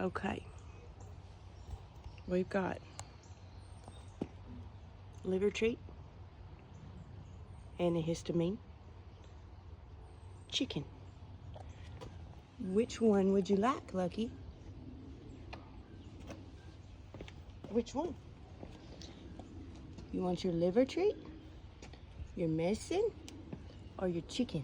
Okay. We've got liver treat, antihistamine, chicken. Which one would you like, Lucky? Which one? You want your liver treat, your medicine, or your chicken?